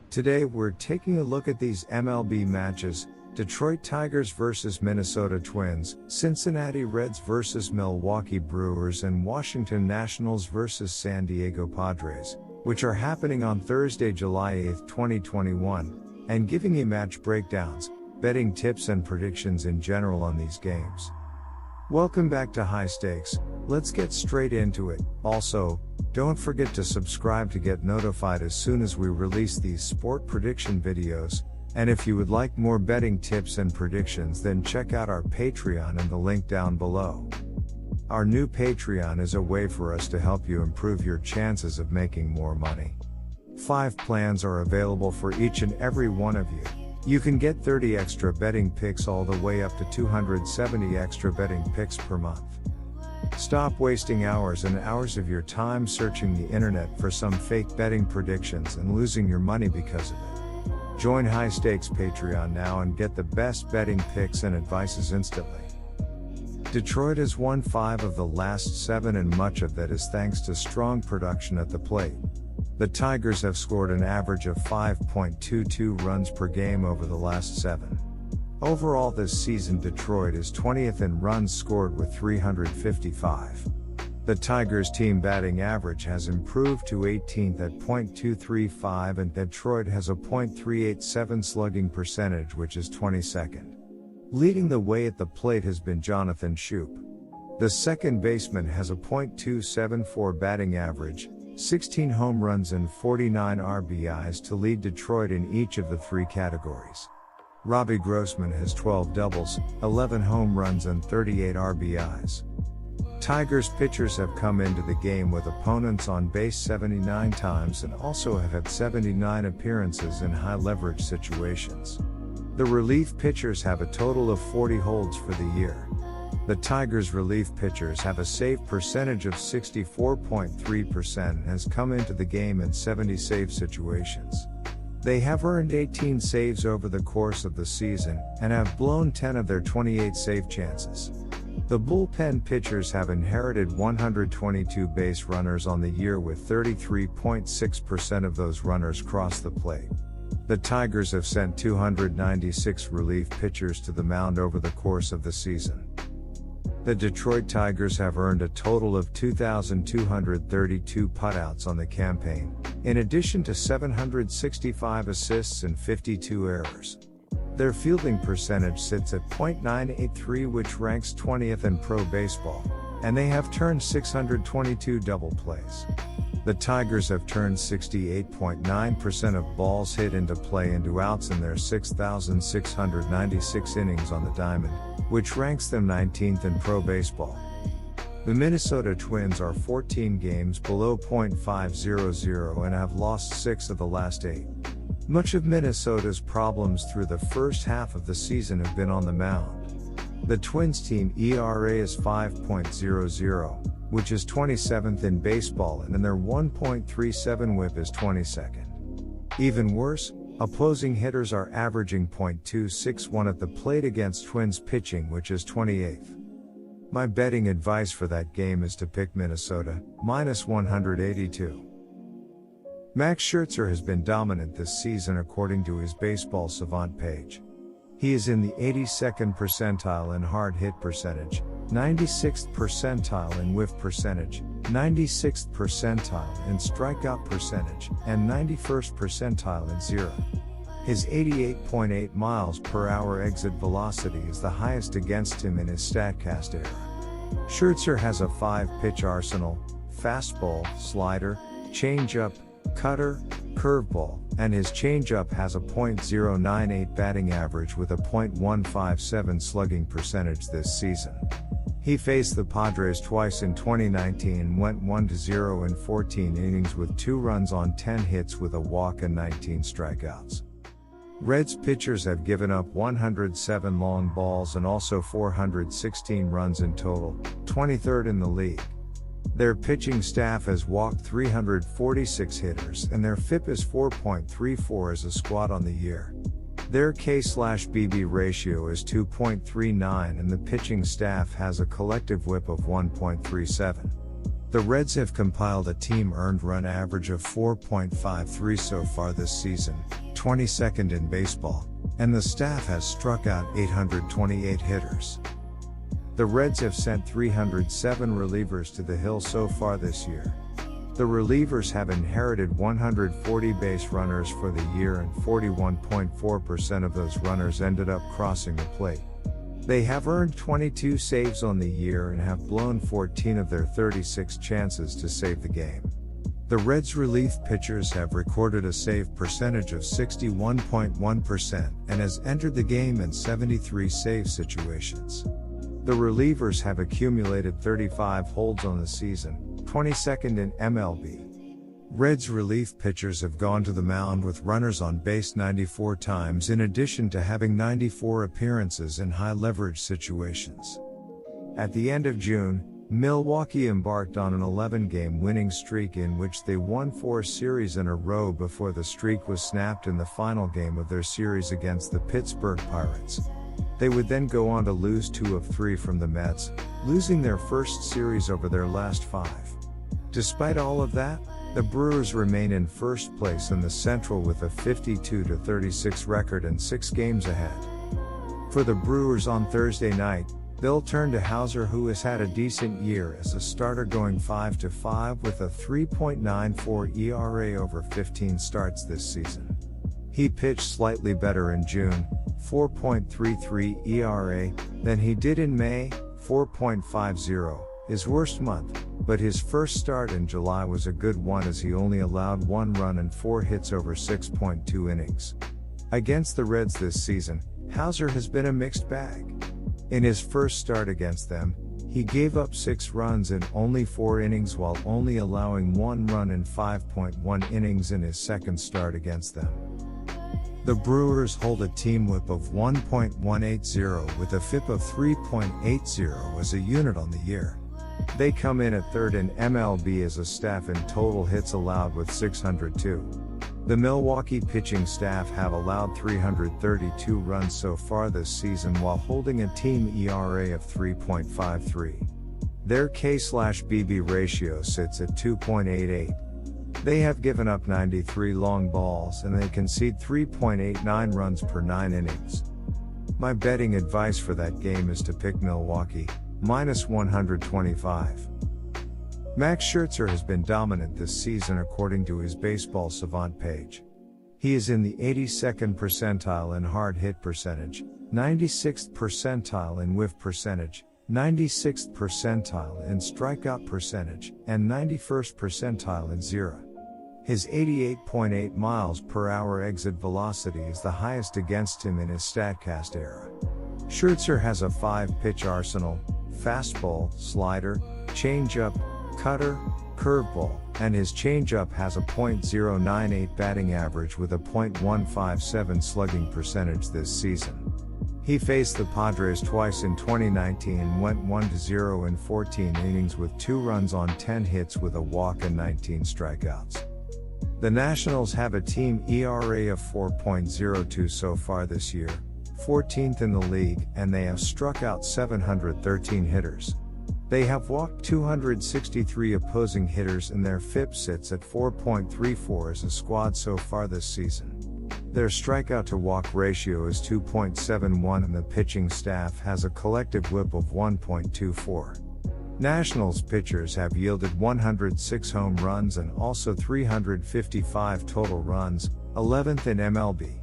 Today we're taking a look at these MLB matches: Detroit Tigers vs Minnesota Twins, Cincinnati Reds vs Milwaukee Brewers, and Washington Nationals vs San Diego Padres, which are happening on Thursday, July 8, 2021, and giving you match breakdowns, betting tips and predictions in general on these games. Welcome back to High Stakes. Let's get straight into it. Also, don't forget to subscribe to get notified as soon as we release these sport prediction videos. And if you would like more betting tips and predictions, then check out our Patreon in the link down below. Our new Patreon is a way for us to help you improve your chances of making more money. 5 plans are available for each and every one of you. You can get 30 extra betting picks all the way up to 270 extra betting picks per month. Stop wasting hours and hours of your time searching the internet for some fake betting predictions and losing your money because of it. Join High Stakes Patreon now and get the best betting picks and advices instantly. Detroit has won 5 of the last 7, and much of that is thanks to strong production at the plate. The Tigers have scored an average of 5.22 runs per game over the last 7. Overall this season, Detroit is 20th in runs scored with 355. The Tigers' team batting average has improved to 18th at .235, and Detroit has a .387 slugging percentage, which is 22nd. Leading the way at the plate has been Jonathan Schoop. The second baseman has a .274 batting average, 16 home runs and 49 RBIs to lead Detroit in each of the 3 categories. Robbie Grossman has 12 doubles, 11 home runs and 38 RBIs. Tigers pitchers have come into the game with opponents on base 79 times and also have had 79 appearances in high leverage situations. The relief pitchers have a total of 40 holds for the year. The Tigers' relief pitchers have a save percentage of 64.3% and has come into the game in 70 save situations. They have earned 18 saves over the course of the season, and have blown 10 of their 28 save chances. The bullpen pitchers have inherited 122 base runners on the year, with 33.6% of those runners cross the plate. The Tigers have sent 296 relief pitchers to the mound over the course of the season. The Detroit Tigers have earned a total of 2,232 putouts on the campaign, in addition to 765 assists and 52 errors. Their fielding percentage sits at .983, which ranks 20th in pro baseball, and they have turned 622 double plays. The Tigers have turned 68.9% of balls hit into play into outs in their 6,696 innings on the diamond, which ranks them 19th in pro baseball. The Minnesota Twins are 14 games below .500 and have lost 6 of the last 8. Much of Minnesota's problems through the first half of the season have been on the mound. The Twins team ERA is 5.00, which is 27th in baseball, and their 1.37 whip is 22nd. Even worse, opposing hitters are averaging .261 at the plate against Twins pitching, which is 28th. My betting advice for that game is to pick Minnesota, -182. Max Scherzer has been dominant this season according to his Baseball Savant page. He is in the 82nd percentile in hard hit percentage, 96th percentile in whiff percentage, 96th percentile in strikeout percentage, and 91st percentile in zero. His 88.8 miles per hour exit velocity is the highest against him in his StatCast era. Scherzer has a 5-pitch arsenal: fastball, slider, changeup, cutter, curveball, and his changeup has a .098 batting average with a .157 slugging percentage this season. He faced the Padres twice in 2019 and went 1-0 in 14 innings with 2 runs on 10 hits with a walk and 19 strikeouts. Reds pitchers have given up 107 long balls and also 416 runs in total, 23rd in the league. Their pitching staff has walked 346 hitters, and their FIP is 4.34 as a squad on the year. Their K/BB ratio is 2.39, and the pitching staff has a collective whip of 1.37. The Reds have compiled a team earned run average of 4.53 so far this season, 22nd in baseball, and the staff has struck out 828 hitters. The Reds have sent 307 relievers to the hill so far this year. The relievers have inherited 140 base runners for the year, and 41.4% of those runners ended up crossing the plate. They have earned 22 saves on the year and have blown 14 of their 36 chances to save the game. The Reds' relief pitchers have recorded a save percentage of 61.1% and has entered the game in 73 save situations. The relievers have accumulated 35 holds on the season, 22nd in MLB. Reds relief pitchers have gone to the mound with runners on base 94 times, in addition to having 94 appearances in high leverage situations. At the end of June, Milwaukee embarked on an 11-game winning streak in which they won 4 series in a row before the streak was snapped in the final game of their series against the Pittsburgh Pirates. They would then go on to lose 2 of 3 from the Mets, losing their first series over their last 5. Despite all of that, the Brewers remain in first place in the Central with a 52-36 record and 6 games ahead. For the Brewers on Thursday night, they'll turn to Hauser, who has had a decent year as a starter, going 5-5 with a 3.94 ERA over 15 starts this season. He pitched slightly better in June, 4.33 ERA, than he did in May, 4.50, his worst month, but his first start in July was a good one as he only allowed 1 run and 4 hits over 6.2 innings. Against the Reds this season, Hauser has been a mixed bag. In his first start against them, he gave up 6 runs in only 4 innings while only allowing 1 run in 5.1 innings in his second start against them. The Brewers hold a team whip of 1.180 with a FIP of 3.80 as a unit on the year. They come in at third in MLB as a staff in total hits allowed with 602. The Milwaukee pitching staff have allowed 332 runs so far this season while holding a team ERA of 3.53. Their K/BB ratio sits at 2.88. They have given up 93 long balls and they concede 3.89 runs per 9 innings. My betting advice for that game is to pick Milwaukee, -125. Max Scherzer has been dominant this season according to his Baseball Savant page. He is in the 82nd percentile in hard hit percentage, 96th percentile in whiff percentage, 96th percentile in strikeout percentage, and 91st percentile in ZERA. His 88.8 miles per hour exit velocity is the highest against him in his StatCast era. Scherzer has a 5-pitch arsenal: fastball, slider, changeup, cutter, curveball, and his changeup has a .098 batting average with a .157 slugging percentage this season. He faced the Padres twice in 2019 and went 1-0 in 14 innings with 2 runs on 10 hits with a walk and 19 strikeouts. The Nationals have a team ERA of 4.02 so far this year, 14th in the league, and they have struck out 713 hitters. They have walked 263 opposing hitters and their FIP sits at 4.34 as a squad so far this season. Their strikeout to walk ratio is 2.71 and the pitching staff has a collective whip of 1.24. Nationals pitchers have yielded 106 home runs and also 355 total runs, 11th in MLB.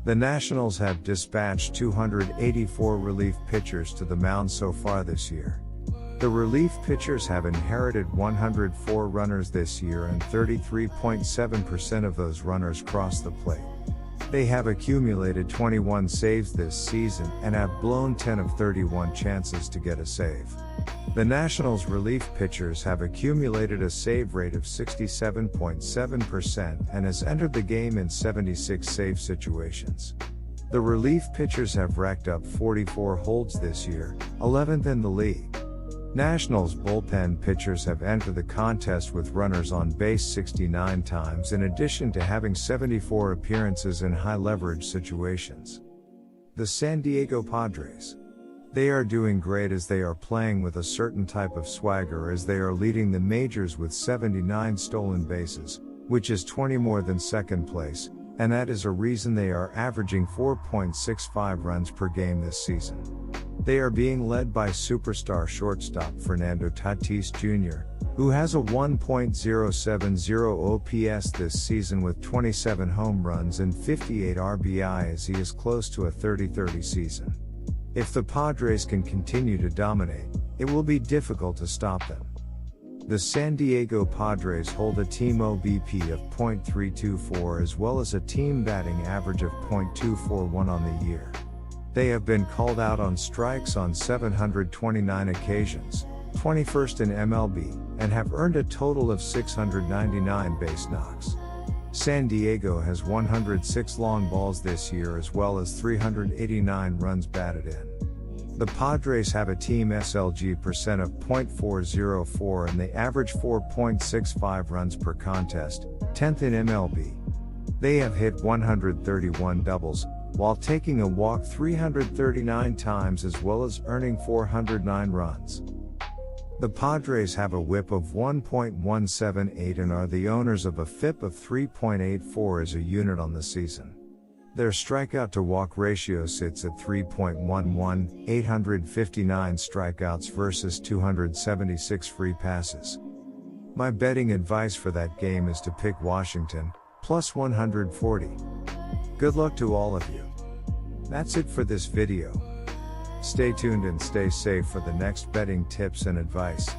The Nationals have dispatched 284 relief pitchers to the mound so far this year. The relief pitchers have inherited 104 runners this year and 33.7% of those runners crossed the plate. They have accumulated 21 saves this season and have blown 10 of 31 chances to get a save. The Nationals relief pitchers have accumulated a save rate of 67.7% and has entered the game in 76 save situations. The relief pitchers have racked up 44 holds this year, 11th in the league. Nationals bullpen pitchers have entered the contest with runners on base 69 times in addition to having 74 appearances in high leverage situations. The San Diego Padres. They are doing great as they are playing with a certain type of swagger as they are leading the majors with 79 stolen bases, which is 20 more than second place, and that is a reason they are averaging 4.65 runs per game this season. They are being led by superstar shortstop Fernando Tatis Jr., who has a 1.070 OPS this season with 27 home runs and 58 RBI as he is close to a 30-30 season. If the Padres can continue to dominate, it will be difficult to stop them. The San Diego Padres hold a team OBP of .324 as well as a team batting average of .241 on the year. They have been called out on strikes on 729 occasions, 21st in MLB, and have earned a total of 699 base knocks. San Diego has 106 long balls this year as well as 389 runs batted in. The Padres have a team SLG percent of .404 and they average 4.65 runs per contest, 10th in MLB. They have hit 131 doubles, while taking a walk 339 times as well as earning 409 runs. The Padres have a whip of 1.178 and are the owners of a FIP of 3.84 as a unit on the season. Their strikeout to walk ratio sits at 3.11, 859 strikeouts versus 276 free passes. My betting advice for that game is to pick Washington, plus 140. Good luck to all of you. That's it for this video. Stay tuned and stay safe for the next betting tips and advice.